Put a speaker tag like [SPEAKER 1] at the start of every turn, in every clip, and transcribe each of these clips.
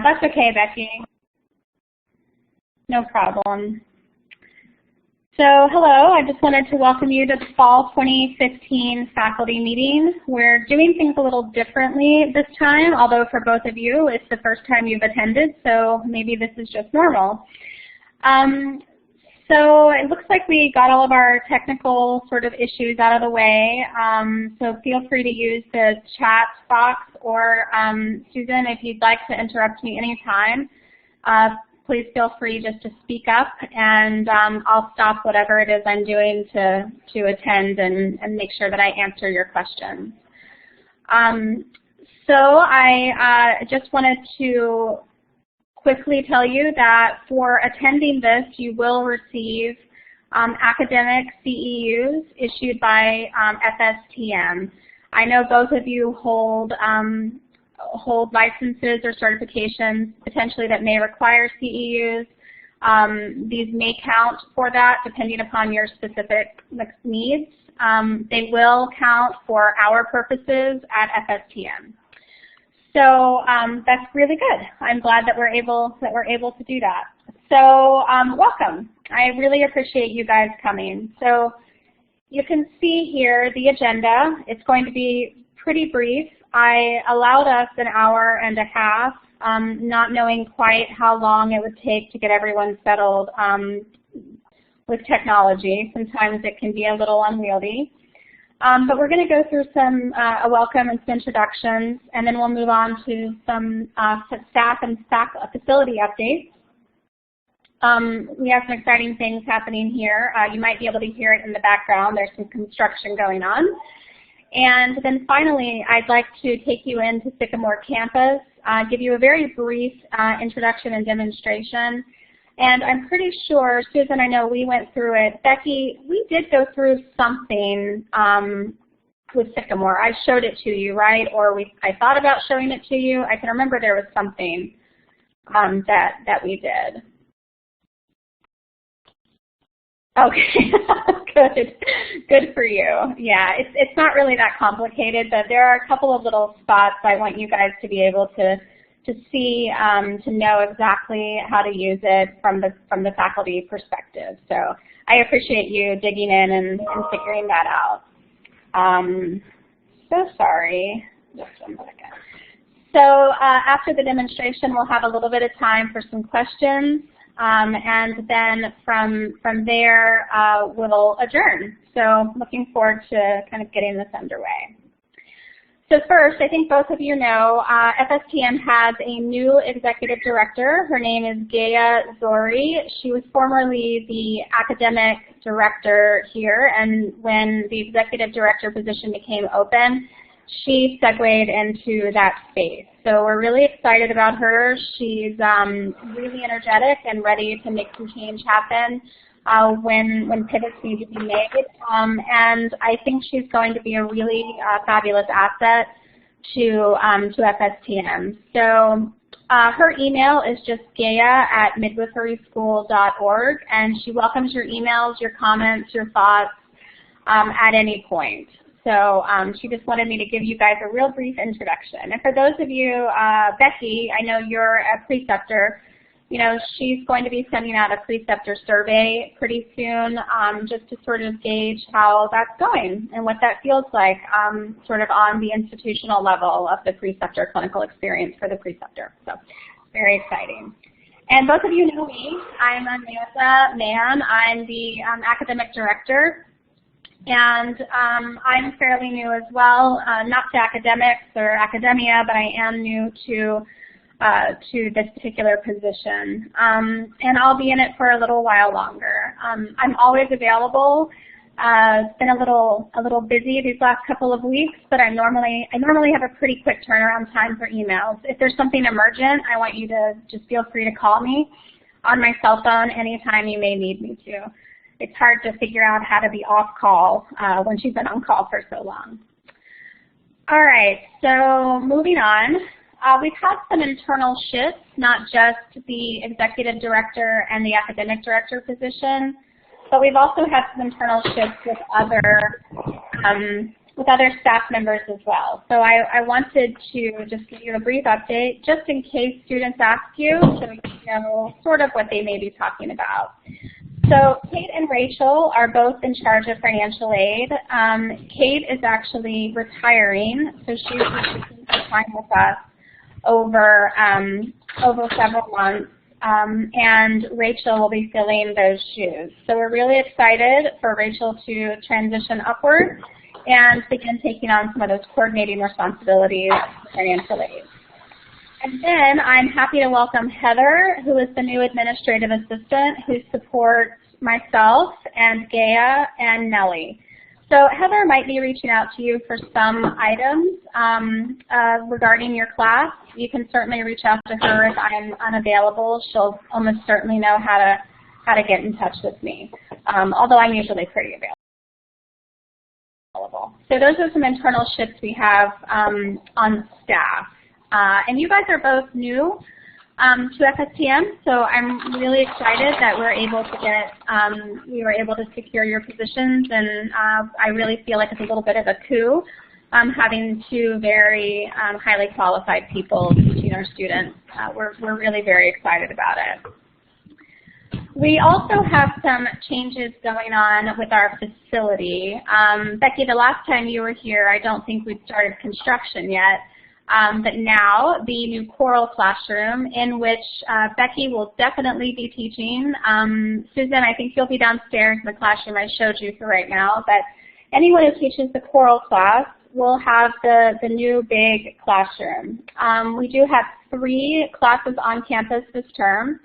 [SPEAKER 1] That's okay, Becky. No problem. So hello, I just wanted to welcome you to the Fall 2015 faculty meeting. We're doing things a little differently this time, although for both of you it's the first time you've attended, so maybe this is just normal. So it looks like we got all of our technical sort of issues out of the way, so feel free to use the chat box, or Susan, if you'd like to interrupt me anytime, please feel free just to speak up, and I'll stop whatever it is I'm doing to attend and make sure that I answer your questions. So I just wanted to quickly tell you that for attending this, you will receive academic CEUs issued by FSTM. I know both of you hold licenses or certifications potentially that may require CEUs. These may count for that depending upon your specific needs. They will count for our purposes at FSTM. So that's really good. I'm glad that we're able to do that. So welcome. I really appreciate you guys coming. So you can see here the agenda. It's going to be pretty brief. I allowed us an hour and a half, not knowing quite how long it would take to get everyone settled with technology. Sometimes it can be a little unwieldy. But we're going to go through a welcome and some introductions, and then we'll move on to some staff and facility updates. We have some exciting things happening here. You might be able to hear it in the background. There's some construction going on. And then finally, I'd like to take you into Sycamore campus, give you a very brief introduction and demonstration. And I'm pretty sure, Susan, I know we went through it. Becky, we did go through something with Sycamore. I showed it to you, right? Or I thought about showing it to you. I can remember there was something that we did. Okay, good for you. Yeah, it's not really that complicated, but there are a couple of little spots I want you guys to be able to see, to know exactly how to use it from the faculty perspective. So I appreciate you digging in and figuring that out. So sorry, just one second. So after the demonstration, we'll have a little bit of time for some questions. And then from there, we'll adjourn. So looking forward to kind of getting this underway. So first, I think both of you know, FSTM has a new executive director. Her name is Gaya Zori. She was formerly the academic director here, and when the executive director position became open, she segued into that space. So we're really excited about her. She's really energetic and ready to make some change happen when pivots need to be made. And I think she's going to be a really fabulous asset to FSTM. So her email is just gaya@midwiferyschool.org, and she welcomes your emails, your comments, your thoughts at any point. So she just wanted me to give you guys a real brief introduction. And for those of you, Becky, I know you're a preceptor. You know, she's going to be sending out a preceptor survey pretty soon, just to sort of gauge how that's going and what that feels like, sort of on the institutional level of the preceptor clinical experience for the preceptor. So very exciting. And both of you know me. I'm Amanda Mann. I'm the academic director. And I'm fairly new as well, not to academics or academia, but I am new to this particular position. And I'll be in it for a little while longer. I'm always available. It's been a little busy these last couple of weeks, but I normally have a pretty quick turnaround time for emails. If there's something emergent, I want you to just feel free to call me on my cell phone anytime you may need me to. It's hard to figure out how to be off call when she's been on call for so long. All right, so moving on. We've had some internal shifts, not just the executive director and the academic director position, but we've also had some internal shifts with other with other staff members as well. So I wanted to just give you a brief update, just in case students ask you, so you know sort of what they may be talking about. So Kate and Rachel are both in charge of financial aid. Kate is actually retiring, so she's taking some time with us over several months, and Rachel will be filling those shoes. So we're really excited for Rachel to transition upward and begin taking on some of those coordinating responsibilities for financial aid. And then I'm happy to welcome Heather, who is the new administrative assistant who supports myself and Gaia and Nellie. So Heather might be reaching out to you for some items regarding your class. You can certainly reach out to her if I'm unavailable. She'll almost certainly know how to get in touch with me, although I'm usually pretty available. So those are some internal shifts we have on staff. And you guys are both new to FSTM, so I'm really excited that we're able to get, we were able to secure your positions, and I really feel like it's a little bit of a coup having two very highly qualified people teaching our students. We're really very excited about it. We also have some changes going on with our facility. Becky, the last time you were here, I don't think we'd started construction yet. But now the new choral classroom, in which Becky will definitely be teaching. Susan, I think you'll be downstairs in the classroom I showed you for right now. But anyone who teaches the choral class will have the new big classroom. We do have 3 classes on campus this term: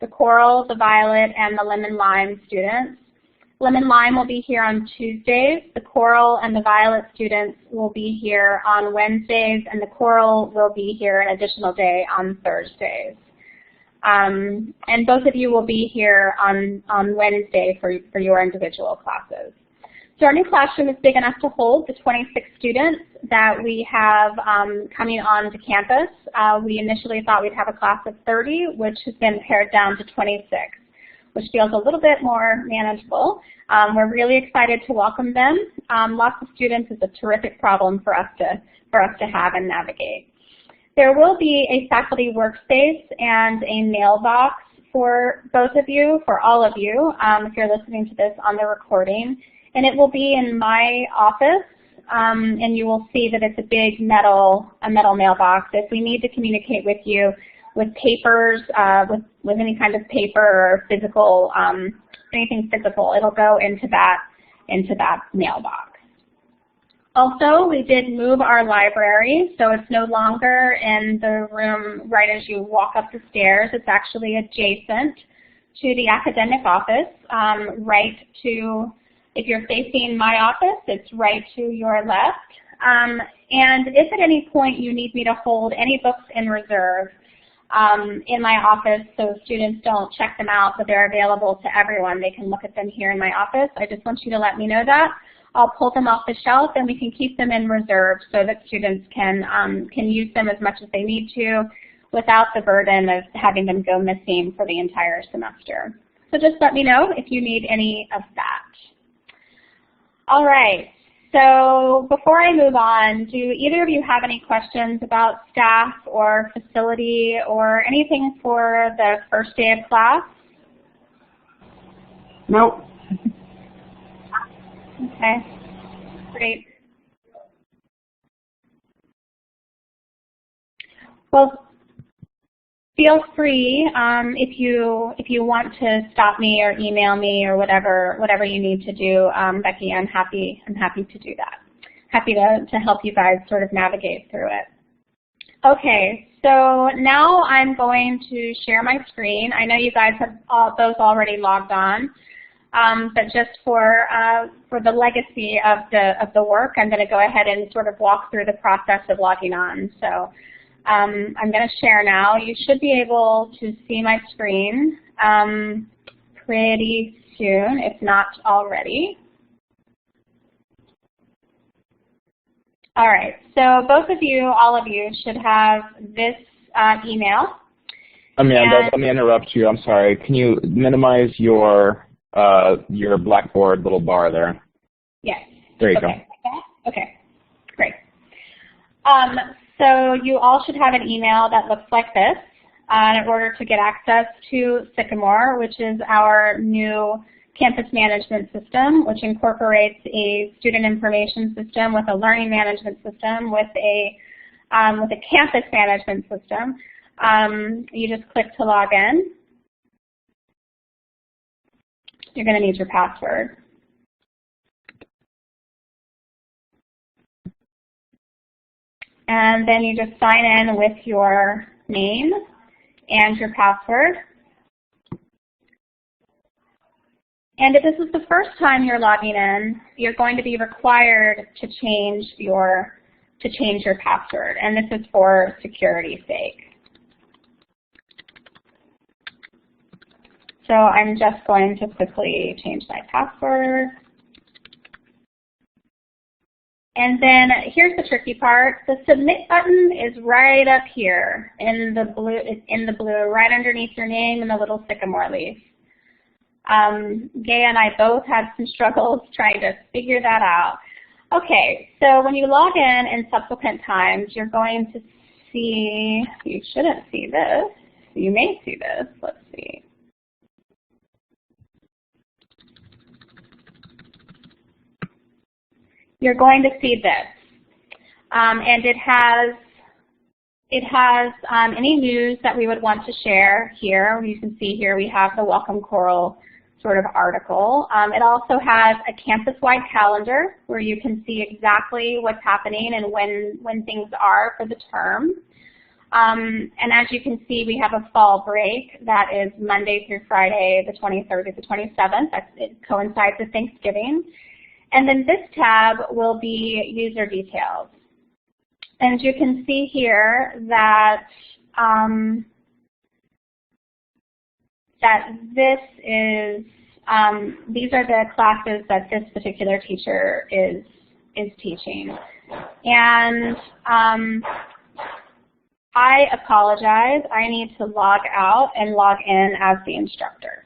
[SPEAKER 1] the choral, the violet, and the lemon lime students. Lemon Lime will be here on Tuesdays. The choral and the violet students will be here on Wednesdays, and the choral will be here an additional day on Thursdays. And both of you will be here on Wednesday for your individual classes. So our new classroom is big enough to hold the 26 students that we have coming onto campus. We initially thought we'd have a class of 30, which has been pared down to 26. Which feels a little bit more manageable. We're really excited to welcome them. Lots of students is a terrific problem for us to have and navigate. There will be a faculty workspace and a mailbox for both of you, for all of you, if you're listening to this on the recording. And it will be in my office, and you will see that it's a big metal mailbox. If we need to communicate with you, with papers, with any kind of paper or physical, anything physical, it'll go into that mailbox. Also, we did move our library, so it's no longer in the room right as you walk up the stairs. It's actually adjacent to the academic office, right to, if you're facing my office, it's right to your left. And if at any point you need me to hold any books in reserve, in my office, so students don't check them out, but they're available to everyone. They can look at them here in my office. I just want you to let me know that. I'll pull them off the shelf, and we can keep them in reserve so that students can use them as much as they need to without the burden of having them go missing for the entire semester. So just let me know if you need any of that. All right. So before I move on, do either of you have any questions about staff or facility or anything for the first day of class?
[SPEAKER 2] Nope.
[SPEAKER 1] Okay, great. Well, feel free if you want to stop me or email me or whatever you need to do, Becky. I'm happy to do that. Happy to help you guys sort of navigate through it. Okay, so now I'm going to share my screen. I know you guys have both already logged on, but just for the legacy of the work, I'm going to go ahead and sort of walk through the process of logging on. So. I'm going to share now. You should be able to see my screen pretty soon, if not already. All right, so both of you, all of you, should have this email.
[SPEAKER 2] Amanda, let me interrupt you. I'm sorry. Can you minimize your Blackboard little bar there?
[SPEAKER 1] Yes.
[SPEAKER 2] There you
[SPEAKER 1] go. Okay, great. So you all should have an email that looks like this in order to get access to Sycamore, which is our new campus management system, which incorporates a student information system with a learning management system with a campus management system. You just click to log in. You're going to need your password. And then you just sign in with your name and your password. And if this is the first time you're logging in, you're going to be required to change your password, and this is for security's sake. So I'm just going to quickly change my password. And then here's the tricky part. The submit button is right up here in the blue, right underneath your name in the little sycamore leaf. Gaya and I both had some struggles trying to figure that out. Okay, so when you log in subsequent times, you're going to see, you shouldn't see this. You may see this. Let's see. You're going to see this, and it has any news that we would want to share here. You can see here we have the Welcome Coral sort of article. It also has a campus-wide calendar where you can see exactly what's happening and when things are for the term. And as you can see, we have a fall break that is Monday through Friday, the 23rd to the 27th. It coincides with Thanksgiving. And then this tab will be user details. And you can see here that these are the classes that this particular teacher is teaching. And I apologize. I need to log out and log in as the instructor.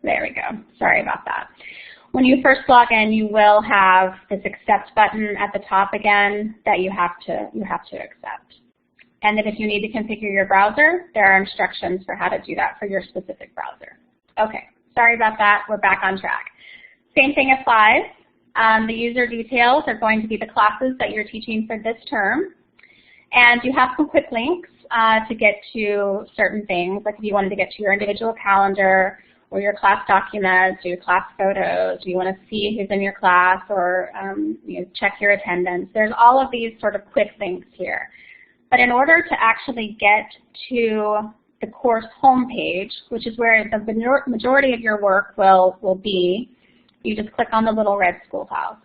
[SPEAKER 1] There we go. Sorry about that. When you first log in, you will have this accept button at the top again that you have to accept. And then if you need to configure your browser, there are instructions for how to do that for your specific browser. Okay, sorry about that. We're back on track. Same thing applies. The user details are going to be the classes that you're teaching for this term. And you have some quick links to get to certain things, like if you wanted to get to your individual calendar, or your class documents, or your class photos, you want to see who's in your class, or check your attendance. There's all of these sort of quick things here. But in order to actually get to the course homepage, which is where the majority of your work will be, you just click on the little red schoolhouse.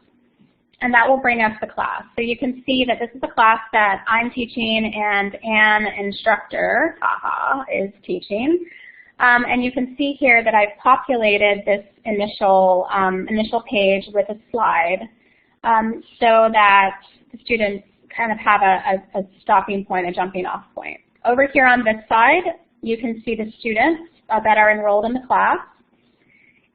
[SPEAKER 1] And that will bring up the class. So you can see that this is the class that I'm teaching and Ann, instructor, is teaching. And you can see here that I've populated this initial page with a slide so that the students kind of have a stopping point, a jumping off point. Over here on this side, you can see the students that are enrolled in the class.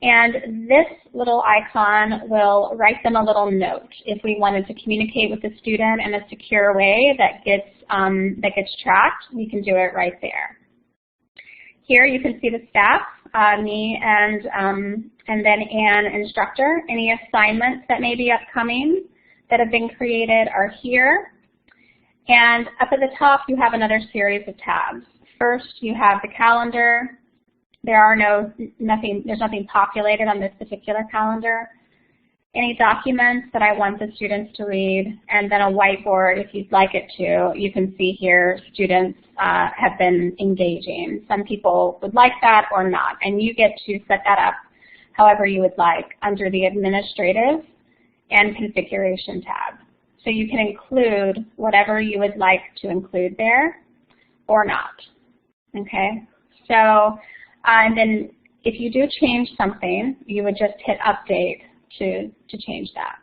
[SPEAKER 1] And this little icon will write them a little note if we wanted to communicate with the student in a secure way that gets tracked. We can do it right there. Here you can see the staff, me and then Ann, instructor. Any assignments that may be upcoming that have been created are here. And up at the top you have another series of tabs. First you have the calendar. There's nothing populated on this particular calendar. Any documents that I want the students to read, and then a whiteboard if you'd like it to. You can see here students have been engaging. Some people would like that or not, and you get to set that up however you would like under the Administrative and Configuration tab. So you can include whatever you would like to include there or not. Okay, so and then if you do change something, you would just hit update to change that.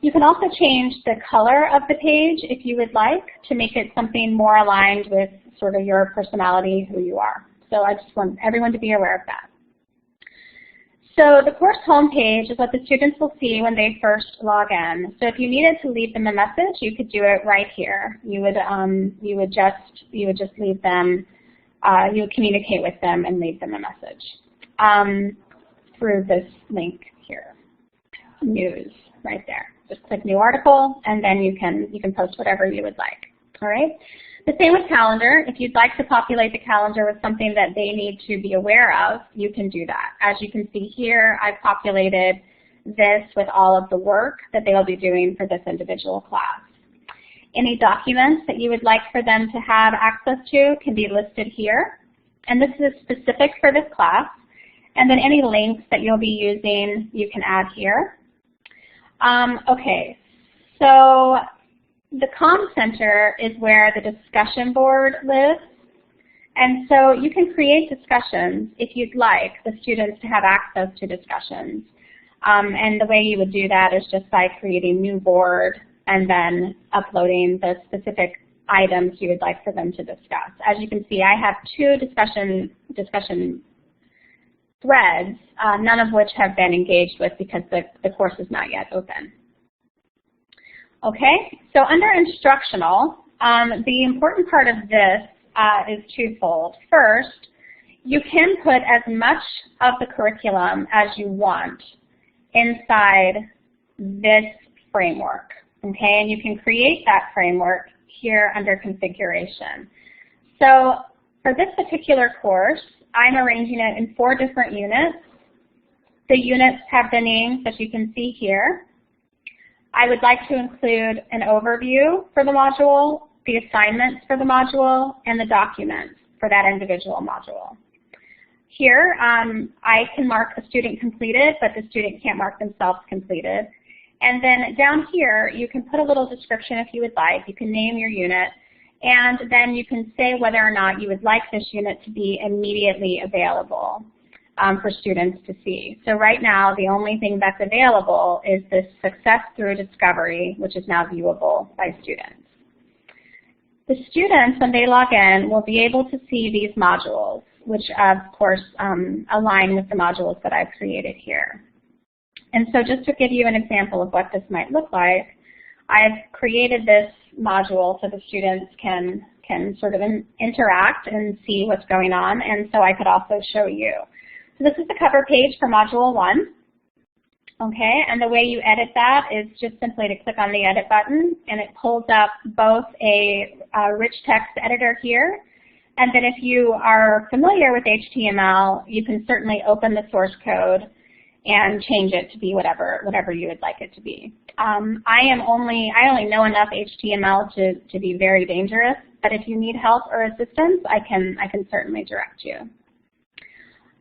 [SPEAKER 1] You can also change the color of the page if you would like to make it something more aligned with sort of your personality, who you are. So I just want everyone to be aware of that. So the course homepage is what the students will see when they first log in. So if you needed to leave them a message, you could do it right here. You would just leave them, you would communicate with them and leave them a message through this link here, news, right there. Just click new article, and then you can post whatever you would like. All right. The same with calendar. If you'd like to populate the calendar with something that they need to be aware of, you can do that. As you can see here, I've populated this with all of the work that they'll be doing for this individual class. Any documents that you would like for them to have access to can be listed here. And this is specific for this class. And then any links that you'll be using, you can add here. Okay, so the Comm Center is where the discussion board lives. And so you can create discussions if you'd like the students to have access to discussions. And the way you would do that is just by creating new board and then uploading the specific items you would like for them to discuss. As you can see, I have 2 discussion threads, none of which have been engaged with because the course is not yet open. Okay, so under instructional, the important part of this is twofold. First, you can put as much of the curriculum as you want inside this framework, okay? And you can create that framework here under configuration. So for this particular course, I'm arranging it in 4 different units. The units have the names that you can see here. I would like to include an overview for the module, the assignments for the module, and the documents for that individual module. Here, I can mark a student completed, but the student can't mark themselves completed. And then down here, you can put a little description if you would like. You can name your unit, and then you can say whether or not you would like this unit to be immediately available for students to see. So right now, the only thing that's available is this success through discovery, which is now viewable by students. The students, when they log in, will be able to see these modules, which of course align with the modules that I've created here. And so just to give you an example of what this might look like, I've created this module so the students can sort of interact and see what's going on, and so I could also show you. So this is the cover page for Module 1. Okay, and the way you edit that is just simply to click on the Edit button, and it pulls up both a rich text editor here, and then if you are familiar with HTML, you can certainly open the source code and change it to be whatever you would like it to be. I only know enough HTML to be very dangerous, but if you need help or assistance, I can certainly direct you.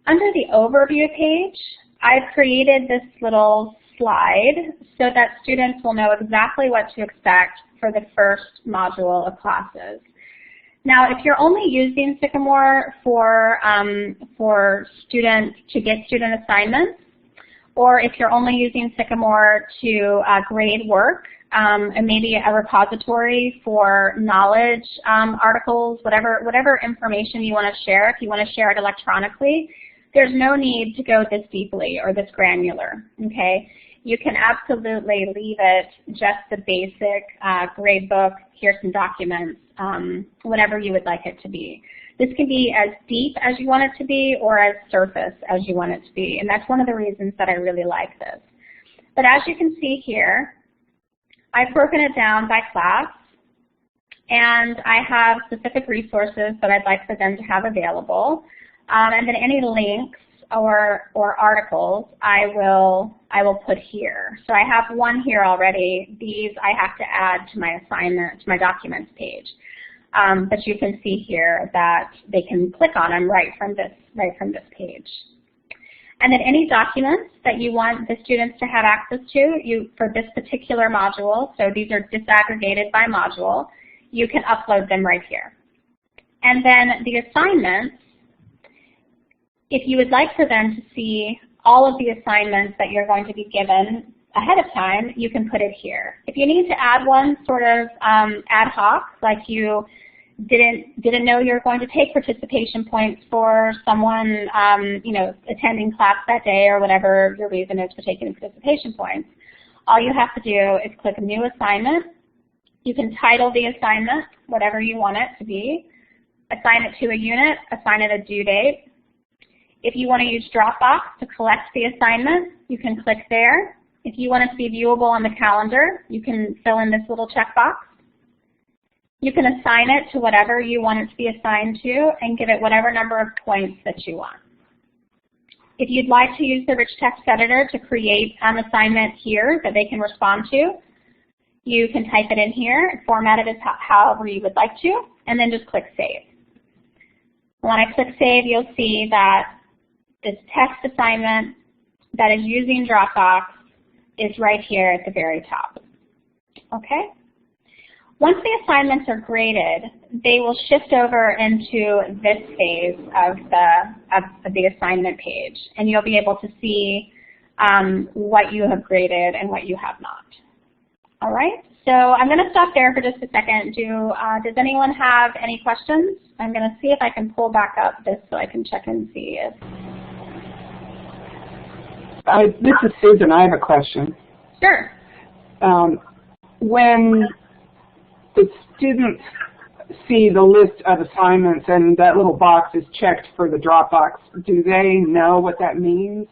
[SPEAKER 1] Under the overview page, I've created this little slide so that students will know exactly what to expect for the first module of classes. Now, if you're only using Sycamore for students to get student assignments, or if you're only using Sycamore to grade work, and maybe a repository for knowledge articles, whatever information you want to share, if you want to share it electronically, there's no need to go this deeply or this granular, okay? You can absolutely leave it just the basic grade book, here's some documents, whatever you would like it to be. This can be as deep as you want it to be or as surface as you want it to be, and that's one of the reasons that I really like this. But as you can see here, I've broken it down by class, and I have specific resources that I'd like for them to have available. And then any links or articles I will put here. So I have one here already. These I have to add to my assignment, to my documents page. But you can see here that they can click on them right from this page. And then any documents that you want the students to have access to, for this particular module, so these are disaggregated by module, you can upload them right here. And then the assignments, if you would like for them to see all of the assignments that you're going to be given ahead of time, you can put it here. If you need to add one sort of ad hoc, like you didn't know you were going to take participation points for someone, you know, attending class that day or whatever your reason is for taking the participation points. All you have to do is click New Assignment. You can title the assignment whatever you want it to be, assign it to a unit, assign it a due date. If you want to use Dropbox to collect the assignment, you can click there. If you want it to be viewable on the calendar, you can fill in this little checkbox. You can assign it to whatever you want it to be assigned to and give it whatever number of points that you want. If you'd like to use the rich text editor to create an assignment here that they can respond to, you can type it in here and format it as however you would like to, and then just click Save. When I click Save, you'll see that this text assignment that is using Dropbox is right here at the very top. Okay? Once the assignments are graded, they will shift over into this phase of the assignment page, and you'll be able to see what you have graded and what you have not. All right, so I'm going to stop there for just a second. Does anyone have any questions? I'm going to see if I can pull back up this so I can check and see if...
[SPEAKER 3] This is Susan. I have a question.
[SPEAKER 1] Sure.
[SPEAKER 3] When the students see the list of assignments and that little box is checked for the Dropbox, do they know what that means?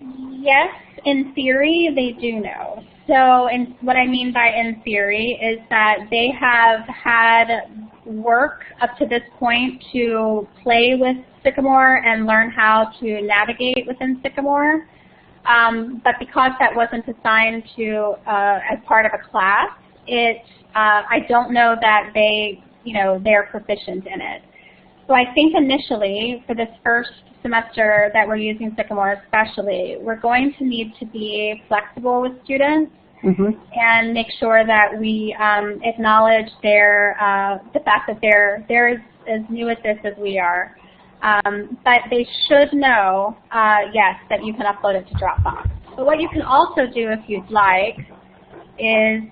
[SPEAKER 1] Yes, in theory, they do know. So what I mean by in theory is that they have had work up to this point to play with Sycamore and learn how to navigate within Sycamore. But because that wasn't assigned to as part of a class, I don't know that they're proficient in it. So I think initially, for this first semester that we're using Sycamore especially, we're going to need to be flexible with students and make sure that we acknowledge the fact that they're as new at this as we are. But they should know, yes, that you can upload it to Dropbox. But what you can also do if you'd like is,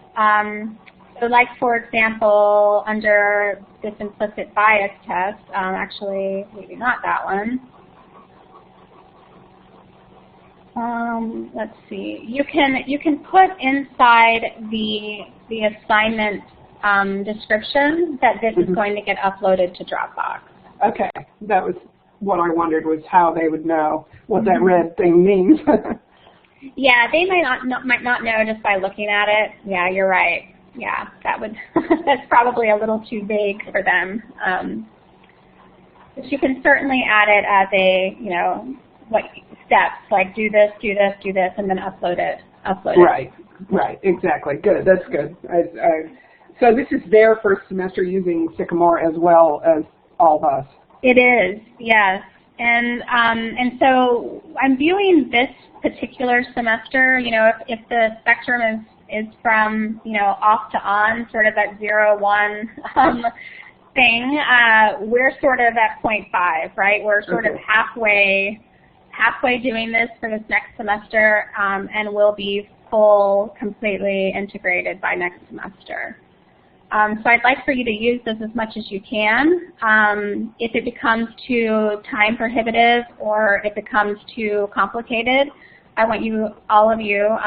[SPEAKER 1] so like for example, under this implicit bias test, actually maybe not that one. Let's see. You can put inside the assignment description that this is going to get uploaded to Dropbox.
[SPEAKER 3] Okay, that was what I wondered, was how they would know what that red thing means.
[SPEAKER 1] Yeah, they might not know just by looking at it. Yeah, you're right. Yeah, that's probably a little too vague for them. But you can certainly add it as what steps, like do this, do this, do this, and then upload it.
[SPEAKER 3] Right, exactly. Good, that's good. So this is their first semester using Sycamore as well as all of us.
[SPEAKER 1] It is, yes. And so I'm viewing this particular semester, if the spectrum is from, off to on, sort of that 0-1 thing, we're sort of at 0.5, right? We're sort of halfway doing this for this next semester, and we'll be completely integrated by next semester. So I'd like for you to use this as much as you can. If it becomes too time prohibitive or it becomes too complicated, I want all of you,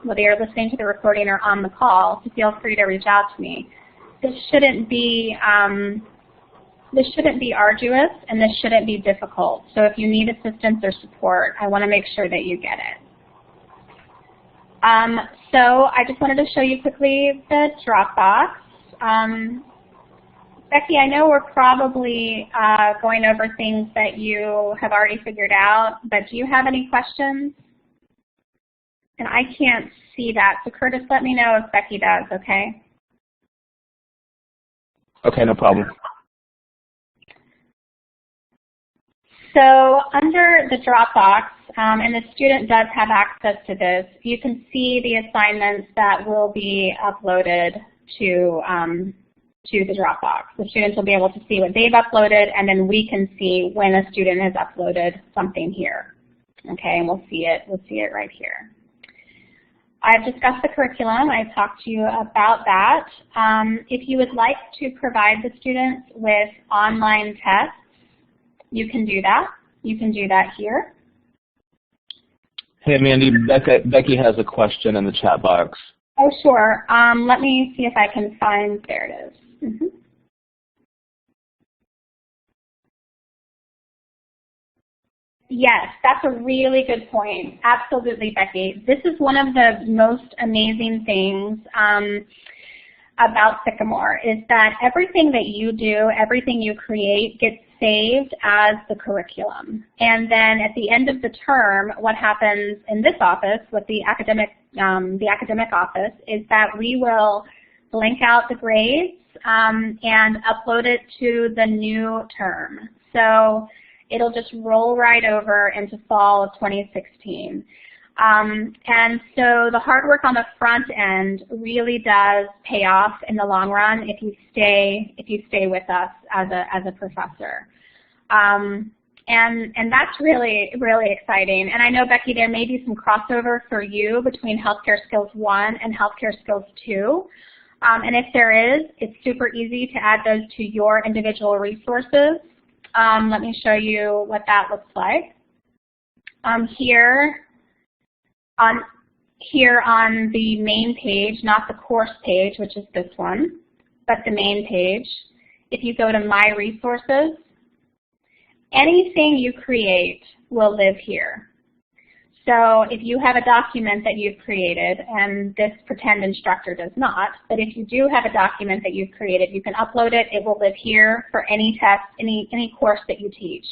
[SPEAKER 1] whether you're listening to the recording or on the call, to feel free to reach out to me. This shouldn't be arduous, and this shouldn't be difficult. So if you need assistance or support, I want to make sure that you get it. So I just wanted to show you quickly the Dropbox. Becky, I know we're probably going over things that you have already figured out, but do you have any questions? And I can't see that, so Curtis, let me know if Becky does, okay?
[SPEAKER 2] Okay, no problem.
[SPEAKER 1] So under the Dropbox, and the student does have access to this, you can see the assignments that will be uploaded to the Dropbox. The students will be able to see what they've uploaded, and then we can see when a student has uploaded something here. Okay, and we'll see it right here. I've discussed the curriculum. I've talked to you about that. If you would like to provide the students with online tests, you can do that. You can do that here.
[SPEAKER 2] Hey, Mandy, Becky has a question in the chat box.
[SPEAKER 1] Oh, sure. Let me see if I can find, there it is. Yes, that's a really good point. Absolutely, Becky. This is one of the most amazing things about Sycamore is that everything that you do, everything you create gets saved as the curriculum. And then at the end of the term, what happens in this office with the academic office is that we will blank out the grades and upload it to the new term. So it'll just roll right over into fall of 2016. And so the hard work on the front end really does pay off in the long run if you stay with us as a professor. And that's really, really exciting. And I know, Becky, there may be some crossover for you between Healthcare Skills 1 and Healthcare Skills 2. And if there is, it's super easy to add those to your individual resources. Let me show you what that looks like. Here on the main page, not the course page, which is this one, but the main page, if you go to My Resources, anything you create will live here. So if you have a document that you've created, and this pretend instructor does not, but if you do have a document that you've created, you can upload it. It will live here for any test, any course that you teach.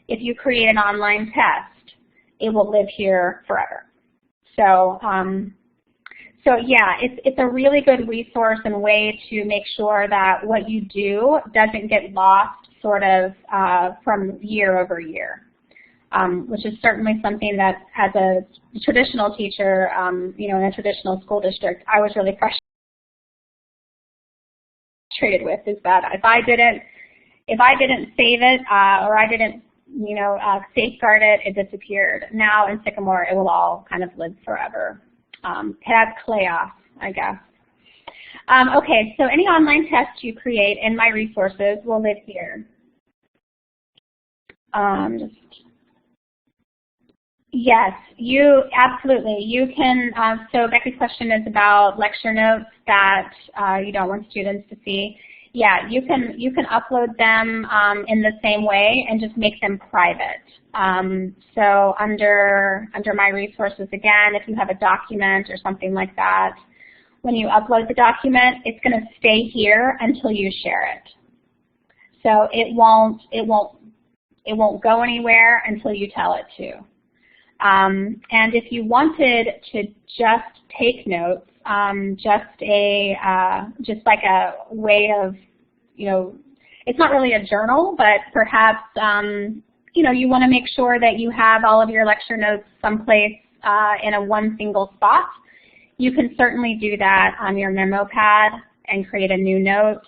[SPEAKER 1] If you create an online test, it will live here forever. So, yeah, it's a really good resource and way to make sure that what you do doesn't get lost sort of from year over year. Which is certainly something that, as a traditional teacher, in a traditional school district, I was really frustrated with. Is that if I didn't save it or I didn't, safeguard it, it disappeared. Now in Sycamore, it will all kind of live forever. It has chaos, I guess. Okay, so any online tests you create in My Resources will live here. Yes, absolutely. You can, so Becky's question is about lecture notes that you don't want students to see. Yeah, you can upload them in the same way and just make them private. So under My Resources, again, if you have a document or something like that, when you upload the document, it's going to stay here until you share it. So it won't go anywhere until you tell it to. And if you wanted to just take notes, just like a way of, it's not really a journal, but perhaps, you want to make sure that you have all of your lecture notes someplace in one single spot. You can certainly do that on your memo pad and create a new note.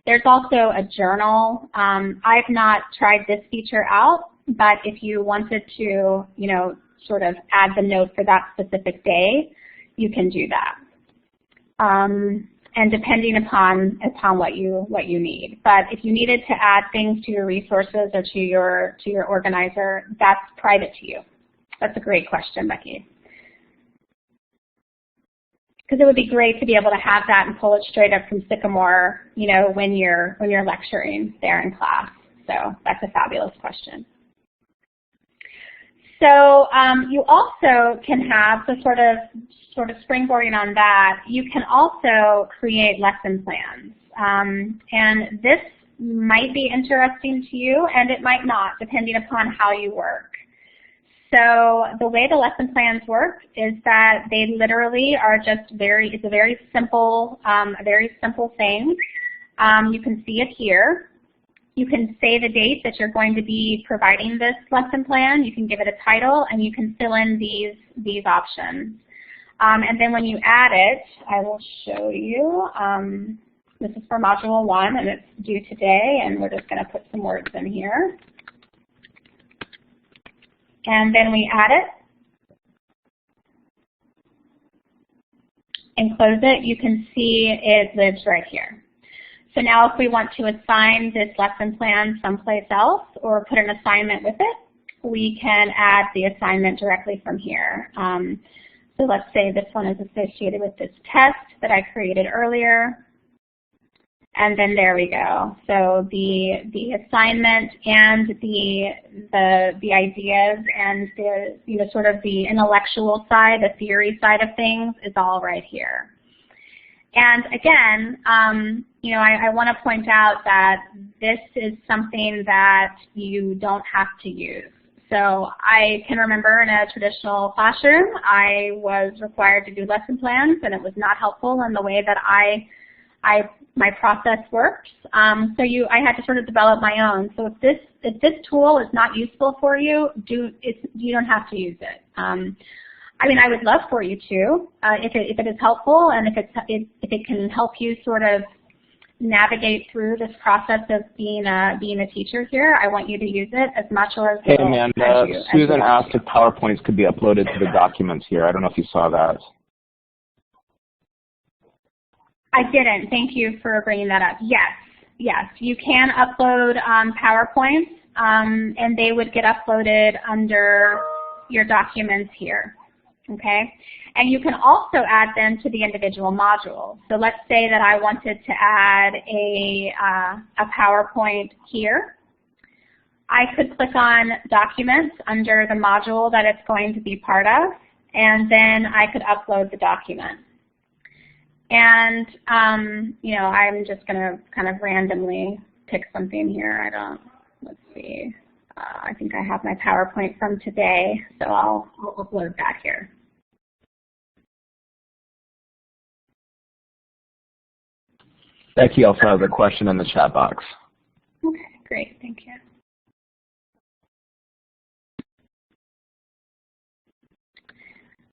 [SPEAKER 1] There's also a journal. I've not tried this feature out, but if you wanted to, sort of add the note for that specific day, you can do that. And depending upon what you need. But if you needed to add things to your resources or to your organizer, that's private to you. That's a great question, Becky. Because it would be great to be able to have that and pull it straight up from Sycamore, when you're lecturing there in class. So that's a fabulous question. So you also can have, so sort of springboarding on that, you can also create lesson plans. And this might be interesting to you, and it might not, depending upon how you work. So the way the lesson plans work is that they literally are just it's a very simple thing. You can see it here. You can say the date that you're going to be providing this lesson plan. You can give it a title, and you can fill in these options. And then when you add it, I will show you. This is for Module 1, and it's due today, and we're just going to put some words in here. And then we add it. and close it, you can see it lives right here. So now if we want to assign this lesson plan someplace else or put an assignment with it, we can add the assignment directly from here. So let's say this one is associated with this test that I created earlier. And then there we go. So the assignment and the ideas and the sort of the intellectual side, the theory side of things is all right here. And again, I want to point out that this is something that you don't have to use. So I can remember in a traditional classroom, I was required to do lesson plans, and it was not helpful in the way that my process works. So I had to sort of develop my own. So if this tool is not useful for you, you don't have to use it. I mean, I would love for you to, if it is helpful and if it can help you sort of navigate through this process of being a teacher here. I want you to use it as much or as little.
[SPEAKER 2] Hey, Amanda, Susan asked if PowerPoints could be uploaded to the documents here. I don't know if you saw that.
[SPEAKER 1] I didn't. Thank you for bringing that up. Yes, you can upload PowerPoints, and they would get uploaded under your documents here. Okay, and you can also add them to the individual modules. So let's say that I wanted to add a PowerPoint here. I could click on Documents under the module that it's going to be part of, and then I could upload the document. And I'm just going to kind of randomly pick something here. Let's see. I think I have my PowerPoint from today, so I'll upload that here.
[SPEAKER 2] Becky also has a question in the chat box.
[SPEAKER 1] Okay, great, thank you.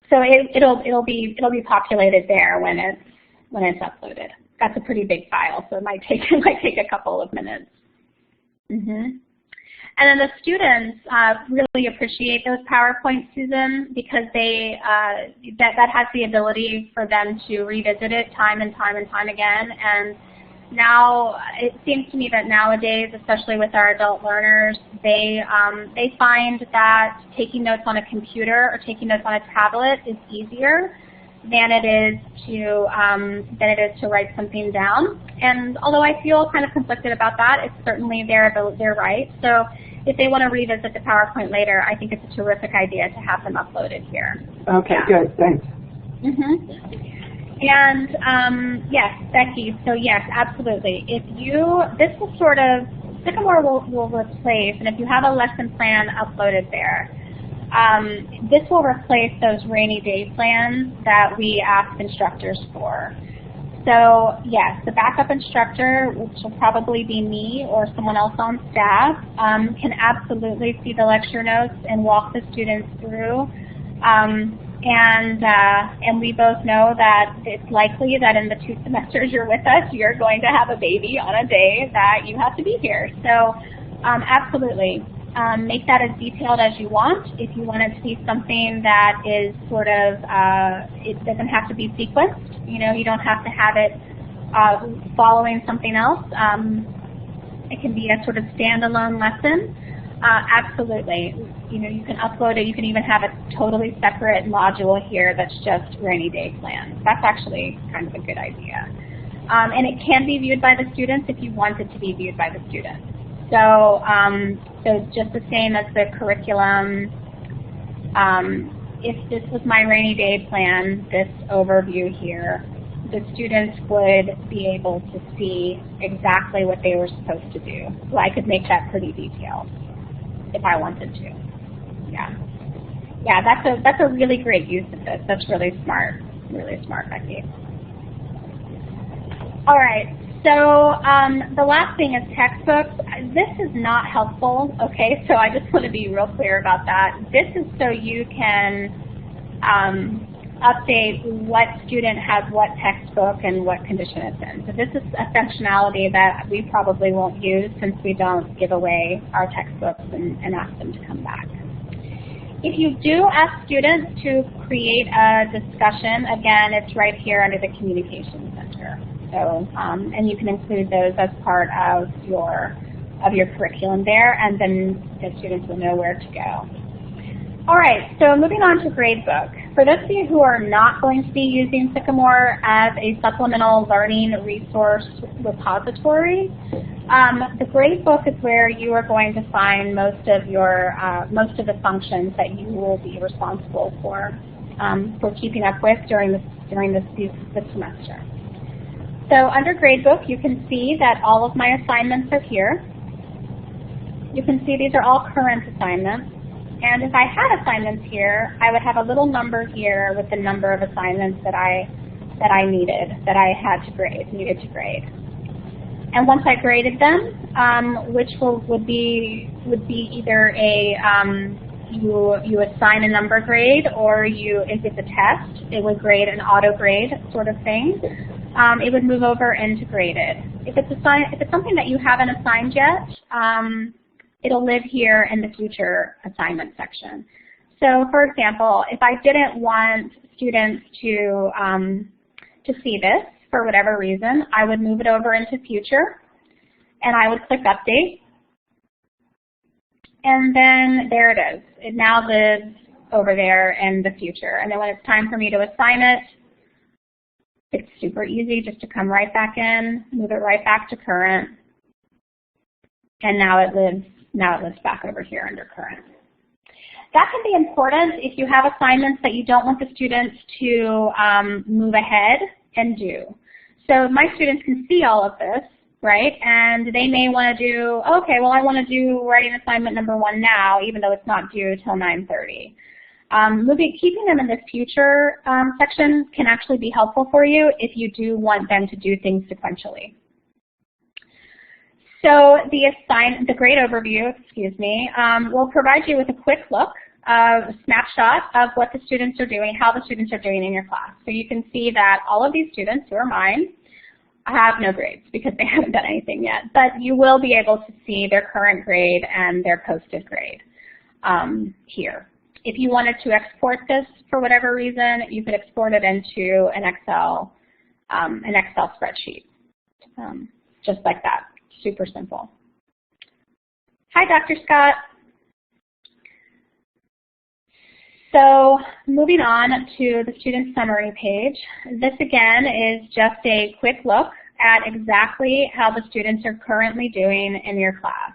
[SPEAKER 1] So it'll be populated there when it's uploaded. That's a pretty big file, so it might take a couple of minutes. And then the students really appreciate those PowerPoints, Susan, because that has the ability for them to revisit it time and time and time again. And now it seems to me that nowadays, especially with our adult learners, they find that taking notes on a computer or taking notes on a tablet is easier than it is to write something down. And although I feel kind of conflicted about that, it's certainly their right. So if they want to revisit the PowerPoint later, I think it's a terrific idea to have them uploaded here.
[SPEAKER 3] Okay, good, thanks.
[SPEAKER 1] And yes, Becky, so yes, absolutely. This will sort of, Sycamore will replace, and if you have a lesson plan uploaded there, this will replace those rainy day plans that we ask instructors for. So yes, the backup instructor, which will probably be me or someone else on staff, can absolutely see the lecture notes and walk the students through. And we both know that it's likely that in the 2 semesters you're with us, you're going to have a baby on a day that you have to be here. So absolutely. Make that as detailed as you want. If you want to see something that is sort of, it doesn't have to be sequenced. You don't have to have it following something else. It can be a sort of standalone lesson. Absolutely. You can upload it. You can even have a totally separate module here that's just rainy day plans. That's actually kind of a good idea. And it can be viewed by the students if you want it to be viewed by the students. So, so just the same as the curriculum, if this was my rainy day plan, this overview here, the students would be able to see exactly what they were supposed to do. So I could make that pretty detailed if I wanted to. Yeah, that's a really great use of this. That's really smart, Becky. All right. So the last thing is textbooks. This is not helpful, okay? So I just want to be real clear about that. This is so you can update what student has what textbook and what condition it's in. So this is a functionality that we probably won't use since we don't give away our textbooks and ask them to come back. If you do ask students to create a discussion, again, it's right here under the Communication Center. So, and you can include those as part of your curriculum there, and then the students will know where to go. All right, so moving on to Gradebook. For those of you who are not going to be using Sycamore as a supplemental learning resource repository, the Gradebook is where you are going to find most of the functions that you will be responsible for keeping up with during this semester. So under Gradebook, you can see that all of my assignments are here. You can see these are all current assignments. And if I had assignments here, I would have a little number here with the number of assignments that I needed to grade. And once I graded them, which would be either you assign a number grade, or if it's a test, it would grade an auto grade sort of thing. It would move over into graded. If it's something that you haven't assigned yet, it'll live here in the future assignment section. So, for example, if I didn't want students to see this for whatever reason, I would move it over into future, and I would click update, and then there it is. It now lives over there in the future. And then when it's time for me to assign it, it's super easy just to come right back in, move it right back to current, and now it lives back over here under current. That can be important if you have assignments that you don't want the students to move ahead and do. So my students can see all of this, right? And they may want to do, okay, well, I want to do writing assignment number 1 now, even though it's not due till 9:30. Keeping them in this future section can actually be helpful for you if you do want them to do things sequentially. So the grade overview, will provide you with a quick look, a snapshot of what the students are doing, how the students are doing in your class. So you can see that all of these students, who are mine, have no grades because they haven't done anything yet. But you will be able to see their current grade and their posted grade here. If you wanted to export this for whatever reason, you could export it into an Excel spreadsheet, just like that. Super simple. Hi, Dr. Scott. So moving on to the student summary page. This again is just a quick look at exactly how the students are currently doing in your class.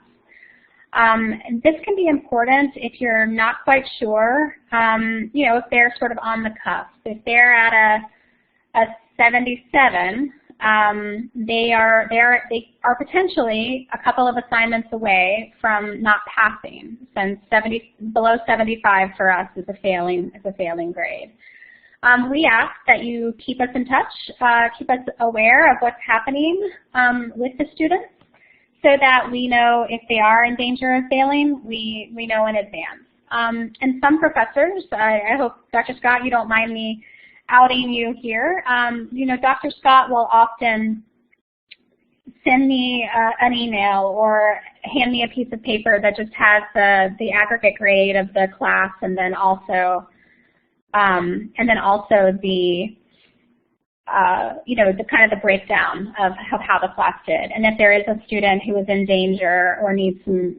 [SPEAKER 1] This can be important if you're not quite sure, if they're sort of on the cusp. If they're at a 77, they are potentially a couple of assignments away from not passing, since below 75 for us is a failing grade. We ask that you keep us in touch, keep us aware of what's happening with the students, so that we know if they are in danger of failing, we know in advance. And some professors, I hope, Dr. Scott, you don't mind me outing you here. Dr. Scott will often send me an email or hand me a piece of paper that just has the aggregate grade of the class, and then also the kind of the breakdown of how the class did. And if there is a student who is in danger or needs some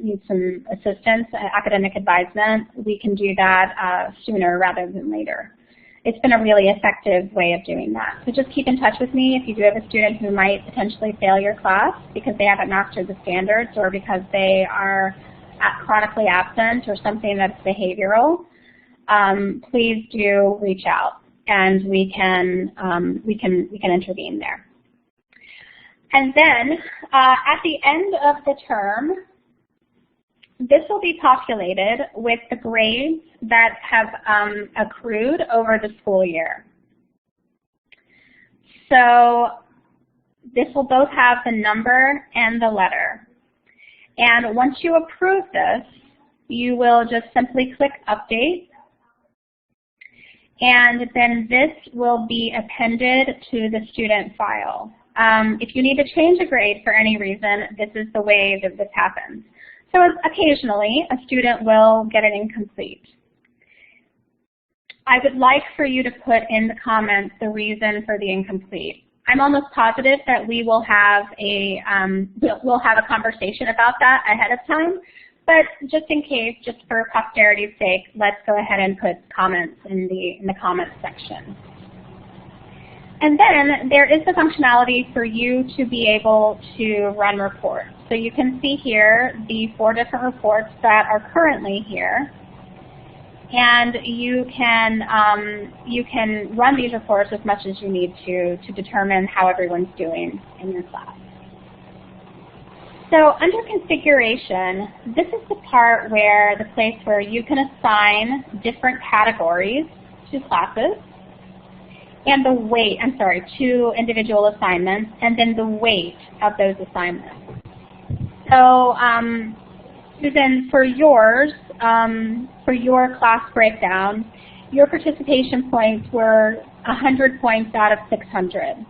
[SPEAKER 1] assistance, academic advisement, we can do that sooner rather than later. It's been a really effective way of doing that. So just keep in touch with me if you do have a student who might potentially fail your class because they haven't mastered the standards, or because they are chronically absent, or something that's behavioral. Please do reach out, and we can intervene there. And then at the end of the term, this will be populated with the grades that have accrued over the school year. So this will both have the number and the letter. And once you approve this, you will just simply click Update. And then this will be appended to the student file. If you need to change a grade for any reason, this is the way that this happens. So occasionally, a student will get an incomplete. I would like for you to put in the comments the reason for the incomplete. I'm almost positive that we will have a conversation about that ahead of time, but just in case, just for posterity's sake, let's go ahead and put comments in the comments section. And then there is the functionality for you to be able to run reports. So you can see here the 4 different reports that are currently here. And you can run these reports as much as you need to determine how everyone's doing in your class. So under configuration, this is the part where the place where you can assign different categories to classes and the weight, to individual assignments, and then the weight of those assignments. So Susan, for yours, for your class breakdown, your participation points were 100 points out of 600.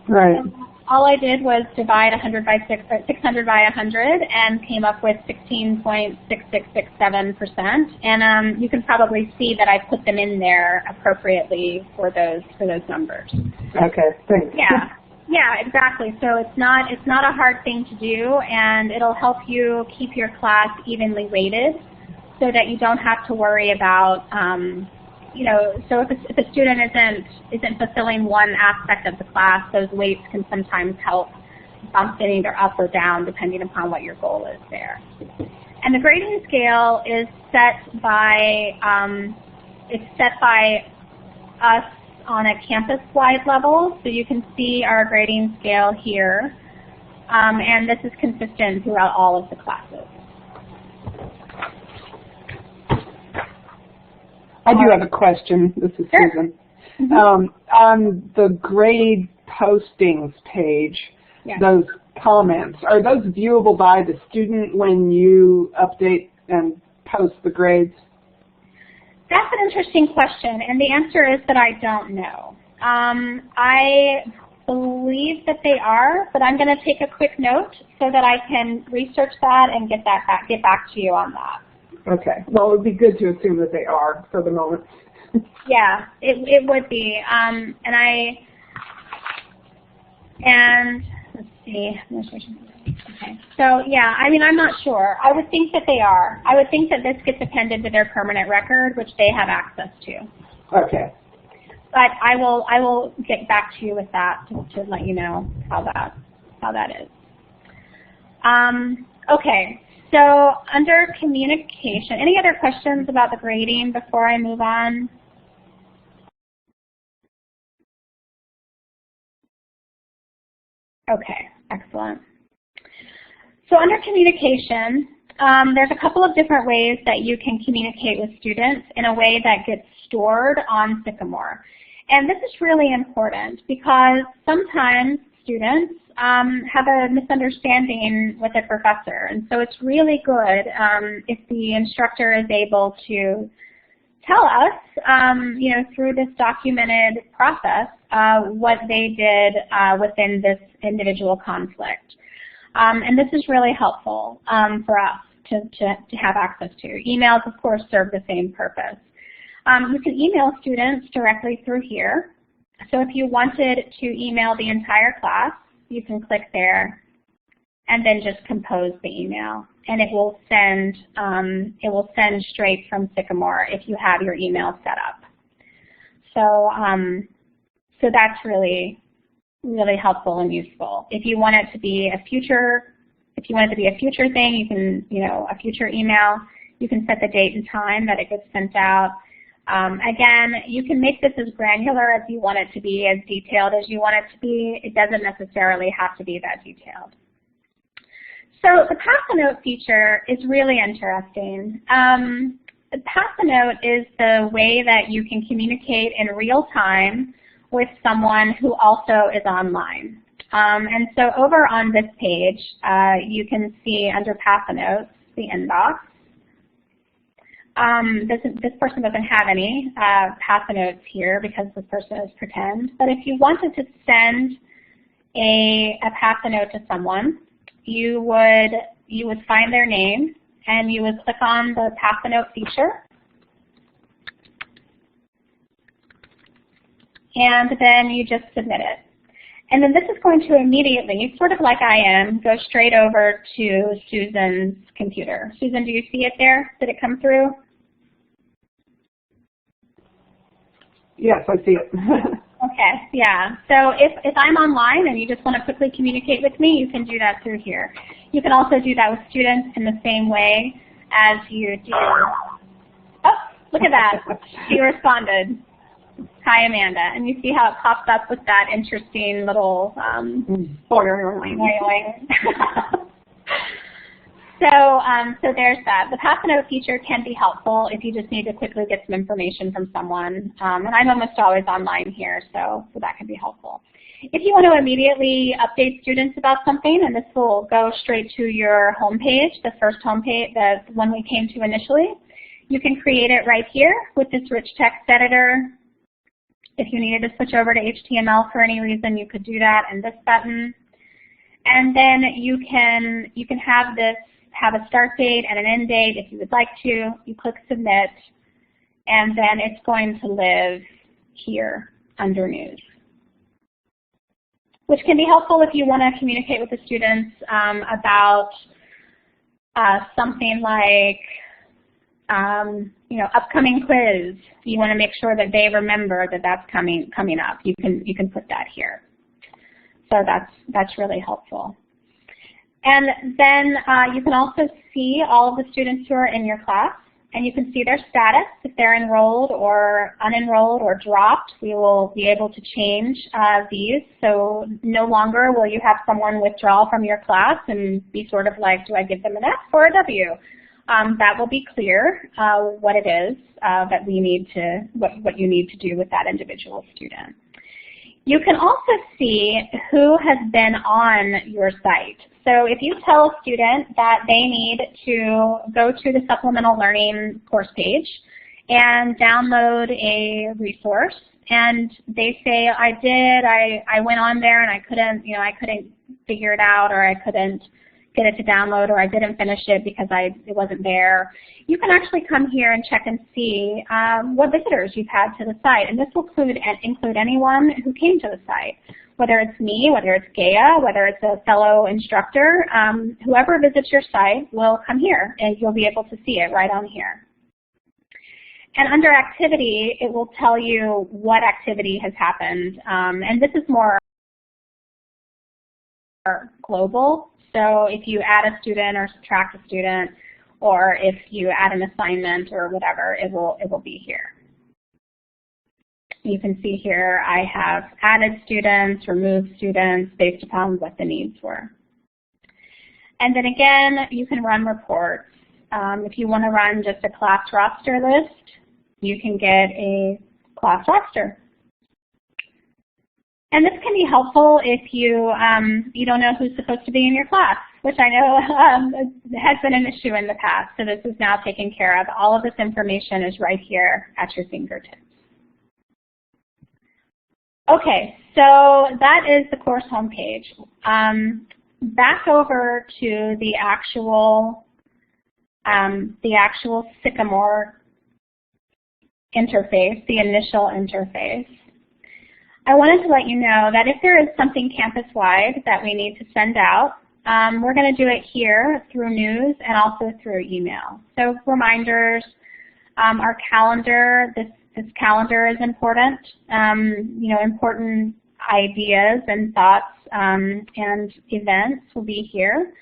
[SPEAKER 3] Right.
[SPEAKER 1] And all I did was divide 600 by 100 and came up with 16.6667%. And you can probably see that I put them in there appropriately for those numbers.
[SPEAKER 3] Okay, thanks.
[SPEAKER 1] Yeah. Yeah, exactly. So it's not a hard thing to do, and it'll help you keep your class evenly weighted, so that you don't have to worry about, so if a student isn't fulfilling one aspect of the class, those weights can sometimes help bump it either up or down depending upon what your goal is there. And the grading scale is set by us on a campus-wide level, so you can see our grading scale here, and this is consistent throughout all of the classes.
[SPEAKER 3] I do have a question. This is
[SPEAKER 1] Sure.
[SPEAKER 3] Susan.
[SPEAKER 1] Mm-hmm.
[SPEAKER 3] On the grade postings page,
[SPEAKER 1] Yeah.
[SPEAKER 3] those comments, are those viewable by the student when you update and post the grades?
[SPEAKER 1] That's an interesting question, and the answer is that I don't know. I believe that they are, but I'm going to take a quick note so that I can research that and get back to you on that.
[SPEAKER 3] Okay. Well, it would be good to assume that they are for the moment.
[SPEAKER 1] Yeah, it would be. And let's see. Okay. So yeah, I mean, I'm not sure. I would think that they are. I would think that this gets appended to their permanent record, which they have access to.
[SPEAKER 3] Okay.
[SPEAKER 1] But I will get back to you with that to let you know how that is. Okay. So under communication, any other questions about the grading before I move on? Okay, excellent. So under communication, there's a couple of different ways that you can communicate with students in a way that gets stored on Sycamore. And this is really important because sometimes students have a misunderstanding with a professor. And so it's really good if the instructor is able to tell us, through this documented process, what they did within this individual conflict. And this is really helpful for us to have access to. Emails, of course, serve the same purpose. You can email students directly through here. So if you wanted to email the entire class, you can click there and then just compose the email, and it will send straight from Sycamore if you have your email set up. So so that's really helpful and useful. If you want it to be a future thing, you can, a future email, you can set the date and time that it gets sent out. Again, you can make this as granular as you want it to be, as detailed as you want it to be. It doesn't necessarily have to be that detailed. So the Pass a Note feature is really interesting. The Pass a Note is the way that you can communicate in real time with someone who also is online. And so over on this page, you can see under Pass a Note, the inbox. This person doesn't have any Pass a Notes here because this person is pretend. But if you wanted to send a Pass a Note to someone, you would find their name and you would click on the Pass a Note feature. and then you just submit it. And then this is going to immediately, sort of like I am, go straight over to Susan's computer. Susan, do you see it there? Did it come through?
[SPEAKER 3] Yes, I see it.
[SPEAKER 1] Okay, yeah. So if I'm online and you just want to quickly communicate with me, you can do that through here. You can also do that with students in the same way as you do. Oh, look at that. She responded. Hi, Amanda. And you see how it pops up with that interesting little So there's that. The Pass a Note feature can be helpful if you just need to quickly get some information from someone. And I'm almost always online here, so that can be helpful. If you want to immediately update students about something, and this will go straight to your home page, the first home page, the one we came to initially, you can create it right here with this rich text editor. If you needed to switch over to HTML for any reason, you could do that in this button. And then you can have this have a start date and an end date if you would like to. You click submit, and then it's going to live here under news, which can be helpful if you want to communicate with the students about something like upcoming quiz. You want to make sure that they remember that that's coming up. You can put that here. So that's really helpful. And then you can also see all of the students who are in your class, and you can see their status. If they're enrolled or unenrolled or dropped, we will be able to change these. So no longer will you have someone withdraw from your class and be sort of like, do I give them an F or a W? That will be clear what it is that we need to, what you need to do with that individual student. You can also see who has been on your site. So if you tell a student that they need to go to the supplemental learning course page and download a resource, and they say, I went on there and I couldn't figure it out, or I couldn't get it to download, or I didn't finish it because it wasn't there, you can actually come here and check and see what visitors you've had to the site. And this will include anyone who came to the site, whether it's me, whether it's Gaia, whether it's a fellow instructor. Whoever visits your site will come here, and you'll be able to see it right on here. And under activity, it will tell you what activity has happened. And this is more global. So if you add a student or subtract a student, or if you add an assignment or whatever, it will be here. You can see here I have added students, removed students based upon what the needs were. And then again, you can run reports. If you want to run just a class roster list, you can get a class roster. And this can be helpful if you don't know who's supposed to be in your class, which I know has been an issue in the past. So this is now taken care of. All of this information is right here at your fingertips. Okay, so that is the course homepage. Back over to the actual Sycamore interface, the initial interface. I wanted to let you know that if there is something campus-wide that we need to send out, we're going to do it here through news and also through email. So reminders, our calendar, this calendar is important. Important ideas and thoughts and events will be here.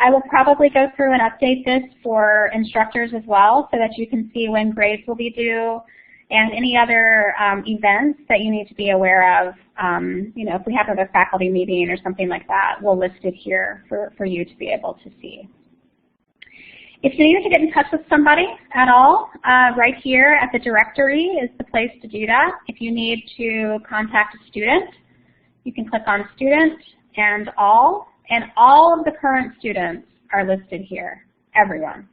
[SPEAKER 1] I will probably go through and update this for instructors as well, so that you can see when grades will be due, and any other events that you need to be aware of. If we have another faculty meeting or something like that, we'll list it here for you to be able to see. If you need to get in touch with somebody at all, right here at the directory is the place to do that. If you need to contact a student, you can click on Student and all of the current students are listed here, everyone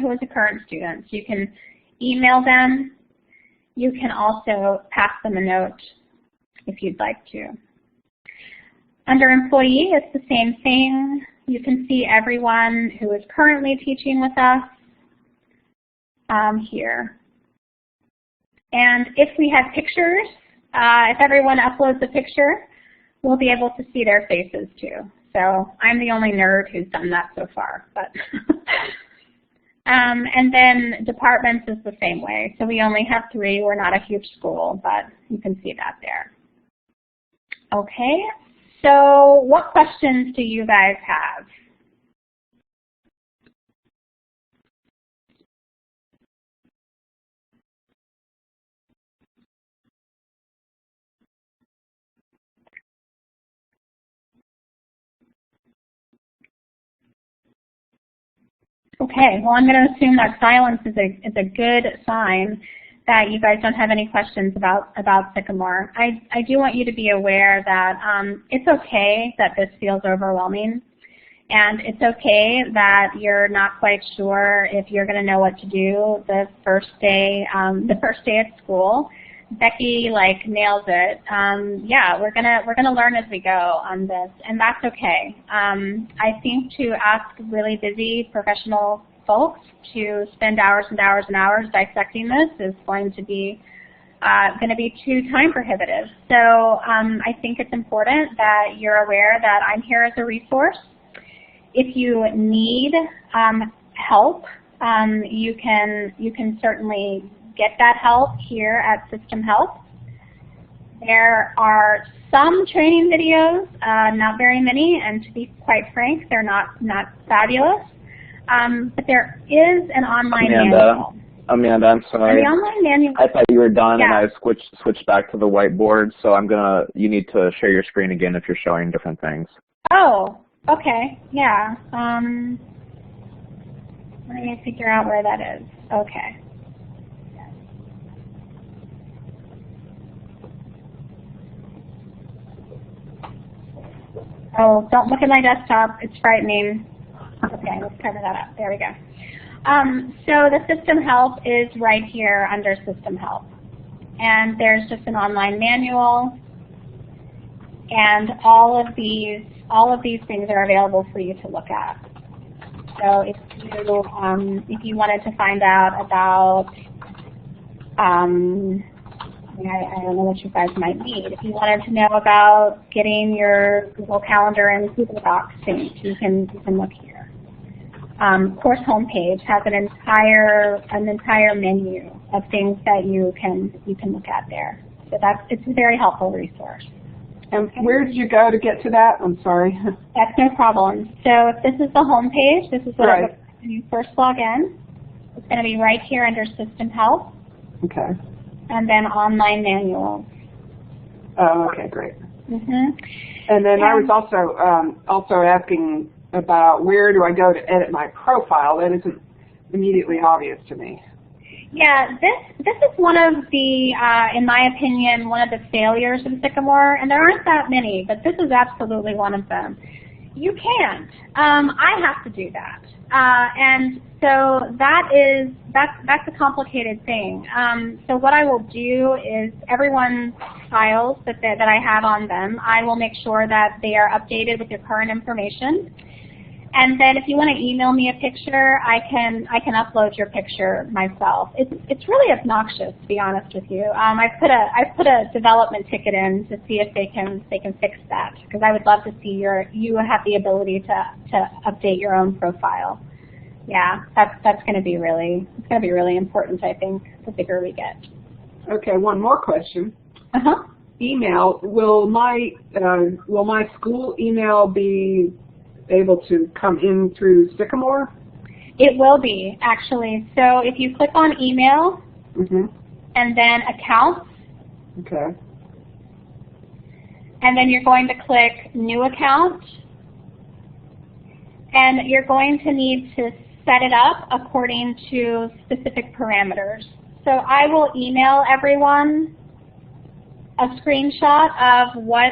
[SPEAKER 1] who is a current student. So you can email them. You can also pass them a note if you'd like to. Under employee, it's the same thing. You can see everyone who is currently teaching with us here. And if we have pictures If everyone uploads a picture, we'll be able to see their faces too. So I'm the only nerd who's done that so far. But and then departments is the same way. So we only have 3. We're not a huge school, but you can see that there. Okay, so what questions do you guys have? Okay, well, I'm going to assume that silence is a good sign that you guys don't have any questions about Sycamore. I do want you to be aware that it's okay that this feels overwhelming, and it's okay that you're not quite sure if you're going to know what to do the first day at school. Becky nails it. Yeah, we're gonna learn as we go on this, and that's okay. I think to ask really busy professional folks to spend hours and hours and hours dissecting this is going to be too time prohibitive. So I think it's important that you're aware that I'm here as a resource. If you need help, you can certainly get that help here at System Help. There are some training videos, not very many, and to be quite frank, they're not fabulous. But there is an online manual.
[SPEAKER 2] Amanda, I'm sorry.
[SPEAKER 1] The online manual.
[SPEAKER 2] I thought you were done,
[SPEAKER 1] yeah.
[SPEAKER 2] and I switched back to the whiteboard. So you need to share your screen again if you're showing different things.
[SPEAKER 1] Oh, okay, yeah. Let me figure out where that is. Okay. Oh, don't look at my desktop. It's frightening. Okay, let's cover that up. There we go. So the System Help is right here under System Help. And there's just an online manual. And all of these things are available for you to look at. So if you wanted to find out about I don't know what you guys might need. If you wanted to know about getting your Google Calendar and Google Docs synced, you can look here. Course homepage has an entire menu of things that you can look at there. So it's a very helpful resource.
[SPEAKER 3] And where did you go to get to that? I'm sorry.
[SPEAKER 1] That's no problem. So if this is the homepage, this is what it looks like when you first log in. It's going to be right here under System Help.
[SPEAKER 3] Okay.
[SPEAKER 1] And then online manuals.
[SPEAKER 3] Oh, okay, great.
[SPEAKER 1] Mm-hmm.
[SPEAKER 3] And then I was also asking about where do I go to edit my profile. That isn't immediately obvious to me.
[SPEAKER 1] Yeah, this is one of the, in my opinion, one of the failures of Sycamore, and there aren't that many, but this is absolutely one of them. You can't. I have to do that, and so that's a complicated thing. So what I will do is everyone's files that I have on them, I will make sure that they are updated with your current information. And then if you want to email me a picture, I can upload your picture myself. It's really obnoxious, to be honest with you. I've put a development ticket in to see if they can fix that, because I would love to see you have the ability to update your own profile. Yeah, that's going to be really important, I think, the bigger we get.
[SPEAKER 3] Okay, one more question.
[SPEAKER 1] Uh-huh.
[SPEAKER 3] Email. Will my school email be able to come in through Sycamore?
[SPEAKER 1] It will be, actually. So if you click on email and then accounts,
[SPEAKER 3] okay,
[SPEAKER 1] and then you're going to click new account, and you're going to need to set it up according to specific parameters. So I will email everyone a screenshot of what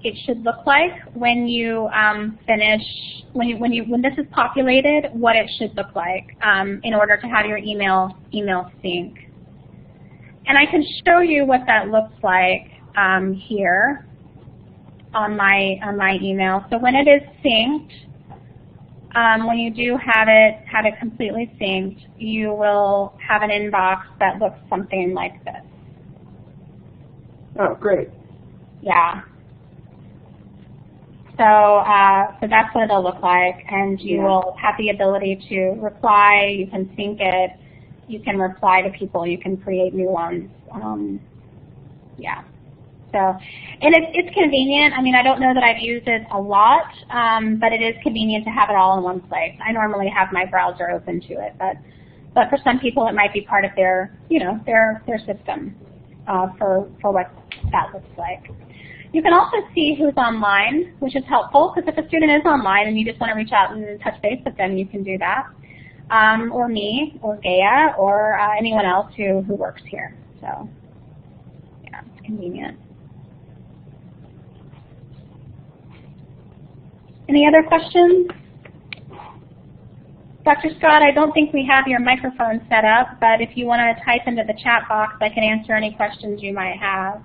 [SPEAKER 1] it should look like when you finish, when this is populated, what it should look like in order to have your email sync. And I can show you what that looks like here on my email. So when it is synced, when you do have it completely synced, you will have an inbox that looks something like this.
[SPEAKER 3] Oh, great.
[SPEAKER 1] Yeah. So, so that's what it'll look like, and you will have the ability to reply. You can sync it. You can reply to people. You can create new ones. Yeah. So, and it's convenient. I mean, I don't know that I've used it a lot, but it is convenient to have it all in one place. I normally have my browser open to it, but for some people, it might be part of their, you know, their system for what that looks like. You can also see who's online, which is helpful, because if a student is online and you just want to reach out and touch base with them, you can do that. Or me, or Gaia, or anyone else who works here. So, yeah, it's convenient. Any other questions? Dr. Scott, I don't think we have your microphone set up, but if you want to type into the chat box, I can answer any questions you might have.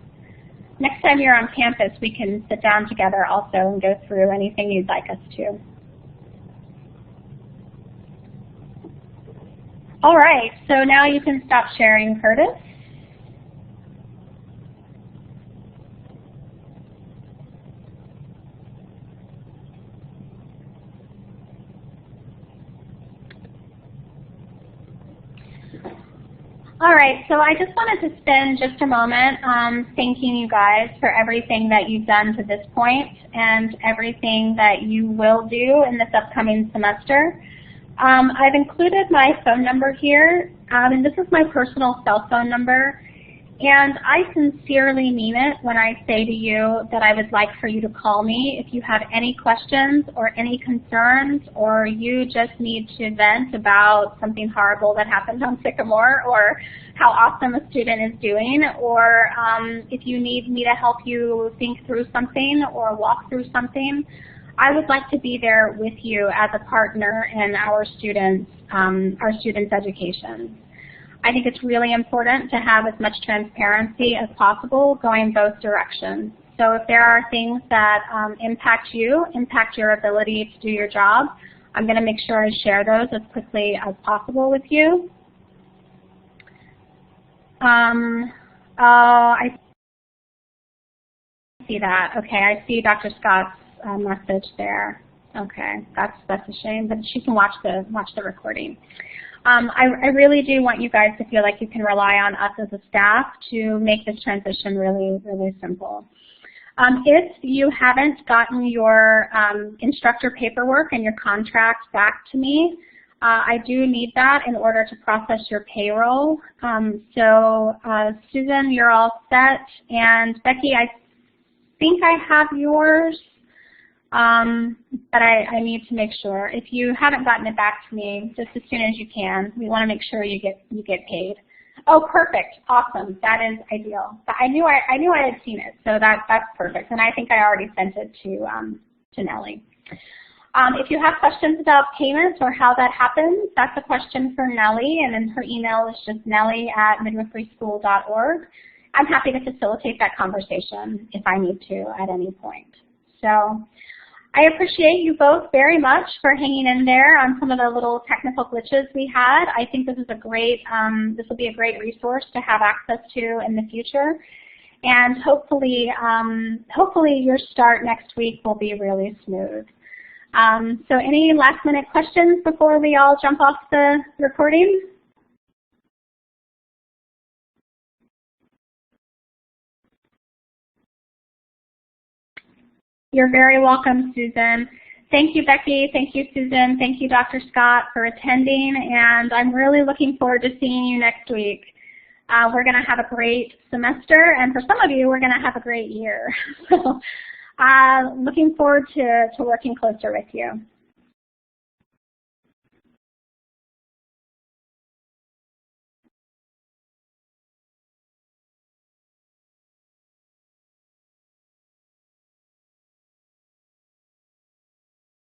[SPEAKER 1] Next time you're on campus, we can sit down together also and go through anything you'd like us to. All right, so now you can stop sharing, Curtis. All right, so I just wanted to spend just a moment thanking you guys for everything that you've done to this point and everything that you will do in this upcoming semester. I've included my phone number here, and this is my personal cell phone number. And I sincerely mean it when I say to you that I would like for you to call me if you have any questions or any concerns, or you just need to vent about something horrible that happened on Sycamore, or how awesome a student is doing, or if you need me to help you think through something or walk through something. I would like to be there with you as a partner in our students' education. I think it's really important to have as much transparency as possible going both directions. So if there are things that impact you, impact your ability to do your job, I'm going to make sure I share those as quickly as possible with you. I see that. Okay, I see Dr. Scott's message there. Okay, that's a shame, but she can watch the recording. I really do want you guys to feel like you can rely on us as a staff to make this transition really, really simple. If you haven't gotten your instructor paperwork and your contract back to me, I do need that in order to process your payroll. So Susan, you're all set, and Becky, I think I have yours. But I need to make sure. If you haven't gotten it back to me, just as soon as you can, we want to make sure you get paid. Oh, perfect, awesome, that is ideal. I knew I had seen it, so that's perfect, and I think I already sent it to Nellie. If you have questions about payments or how that happens, that's a question for Nellie, and then her email is just nellie@midwiferyschool.org. I'm happy to facilitate that conversation if I need to at any point. So I appreciate you both very much for hanging in there on some of the little technical glitches we had. I think this is a great, this will be a great resource to have access to in the future. And hopefully, hopefully your start next week will be really smooth. So any last minute questions before we all jump off the recording? You're very welcome, Susan. Thank you, Becky. Thank you, Susan. Thank you, Dr. Scott, for attending. And I'm really looking forward to seeing you next week. We're going to have a great semester, and for some of you, we're going to have a great year. So looking forward to working closer with you.